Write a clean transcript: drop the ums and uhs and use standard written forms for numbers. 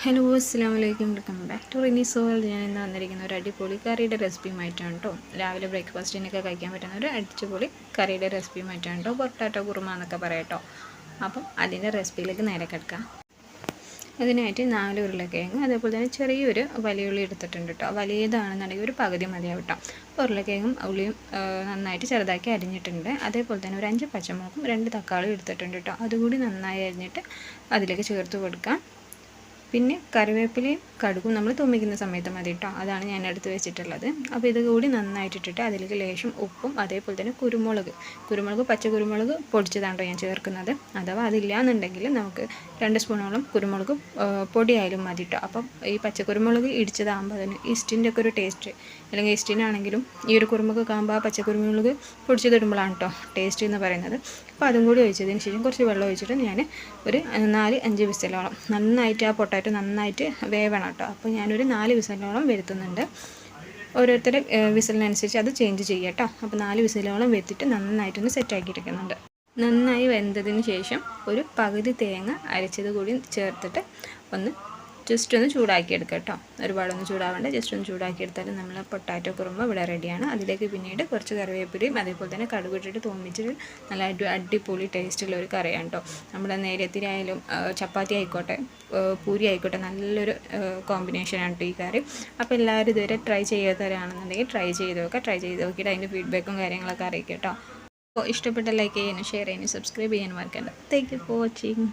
Hello അസ്സലാമലൈക്കും welcome back to Rinee's world. ഞാൻ ഇന്ന് വന്നിരിക്കുന്ന ഒരു അടിപൊളി കറിയുടെ റെസിപ്പിയുമായിട്ടാണ് കേട്ടോ. രാവിലെ ബ്രേക്ക്ഫാസ്റ്റിനൊക്കെ കഴിക്കാൻ പറ്റുന്ന ഒരു അടിപൊളി കറിയുടെ റെസിപ്പിയുമായിട്ടാണ് കേട്ടോ. പൊട്ടാറ്റോ കുറുമ എന്നൊക്കെ പറയാം കേട്ടോ. അപ്പം അതിൻ്റെ റെസിപ്പിയിലേക്ക് നേരെ കിടക്കാം. അതിനായിട്ട് 4 ഉരുളക്കിഴങ്ങ്, അതേപോലെ തന്നെ ചെറിയൊരു വലിയ ഉള്ളി എടുത്തിട്ടുണ്ട് കേട്ടോ. വലിയതാണെന്നുണ്ടെങ്കിൽ ഒരു പകുതി മതിയാവും കേട്ടോ. ഉരുളക്കിഴങ്ങും ഉള്ളിയും നന്നായിട്ട് ചെറുതാക്കി അരിഞ്ഞിട്ടുണ്ട്. അതേപോലെ തന്നെ ഒരു 5 പച്ചമുളകും 2 തക്കാളിയും എടുത്തിട്ടുണ്ട് കേട്ടോ. അതുകൂടി നന്നായി അരിഞ്ഞിട്ട് അതിലേക്ക് ചേർത്ത് കൊടുക്കാം. പിന്നെ കറിവേപ്പിലയും കടുകും നമ്മൾ തുമ്മിക്കുന്ന സമയത്ത് മതി കേട്ടോ. അതാണ് ഞാൻ എടുത്ത് വെച്ചിട്ടുള്ളത്. അപ്പോൾ ഇത് കൂടി നന്നായിട്ടിട്ടിട്ട് അതിലേക്ക് ലേശം ഉപ്പും അതേപോലെ തന്നെ കുരുമുളക് പച്ചക്കുരുമുളക് പൊടിച്ചതാണ് ഞാൻ ചേർക്കുന്നത്. അഥവാ അതില്ല എന്നുണ്ടെങ്കിൽ നമുക്ക് 2 സ്പൂണോളം കുരുമുളക് പൊടിയായാലും മതി കേട്ടോ. അപ്പം ഈ പച്ചക്കുരുമുളക് ഇടിച്ചതാകുമ്പോൾ അതിന് ഈസ്റ്റിൻ്റെ ഒക്കെ ഒരു ടേസ്റ്റ്, അല്ലെങ്കിൽ ഈസ്റ്റിനാണെങ്കിലും ഈ ഒരു കുരുമുളക് ആകുമ്പോൾ ആ പച്ചക്കുരുമുളക് പൊടിച്ചതിടുമ്പോഴാണ് കേട്ടോ ടേസ്റ്റ് എന്ന് പറയുന്നത്. അപ്പോൾ അതും കൂടി ഒഴിച്ചതിന് ശേഷം കുറച്ച് വെള്ളം ഒഴിച്ചിട്ട് ഞാൻ ഒരു 4-5 വിസിലോളം നന്നായിട്ട് ആ പൊട്ടാറ്റോ നന്നായിട്ട് വേവണം കേട്ടോ. അപ്പോൾ ഞാനൊരു 4 വിസിലോളം വരുത്തുന്നുണ്ട്. ഓരോരുത്തരുടെ വിസിലിനനുസരിച്ച് അത് ചേഞ്ച് ചെയ്യാം കേട്ടോ. അപ്പോൾ 4 വിസിലോളം വെത്തിട്ട് നന്നായിട്ടൊന്ന് സെറ്റാക്കിയിരിക്കുന്നുണ്ട്. നന്നായി വെന്തതിന് ശേഷം ഒരു പകുതി തേങ്ങ അരച്ചത് കൂടി ചേർത്തിട്ട് ജസ്റ്റ് ഒന്ന് ചൂടാക്കിയെടുക്കുക കേട്ടോ. ഒരുപാടൊന്നും ചൂടാവേണ്ട, ജസ്റ്റ് ഒന്ന് ചൂടാക്കിയെടുത്താൽ നമ്മൾ പൊട്ടാറ്റോ കുറുമ ഇവിടെ റെഡിയാണ്. അതിലേക്ക് പിന്നീട് കുറച്ച് കറിവേപ്പിലയും അതേപോലെ തന്നെ കടുക് ഇട്ടിട്ട് തോന്നിച്ചിട്ട് നല്ല അടിപൊളി ടേസ്റ്റുള്ള ഒരു കറിയാണ് കേട്ടോ. നമ്മുടെ നേരത്തിനായാലും ചപ്പാത്തി ആയിക്കോട്ടെ പൂരി ആയിക്കോട്ടെ നല്ലൊരു കോമ്പിനേഷനാണ് കേട്ടോ ഈ കറി. അപ്പോൾ എല്ലാവരും ഇതുവരെ ട്രൈ ചെയ്യാത്തവരാണെന്നുണ്ടെങ്കിൽ ട്രൈ ചെയ്ത് നോക്കിയിട്ട് അതിൻ്റെ ഫീഡ്ബാക്കും കാര്യങ്ങളൊക്കെ അറിയിക്കുക കേട്ടോ. അപ്പോൾ ഇഷ്ടപ്പെട്ട ലൈക്ക് ചെയ്യാനും ഷെയർ ചെയ്യാനും സബ്സ്ക്രൈബ് ചെയ്യാനും മറക്കണ്ട. Thank you for watching.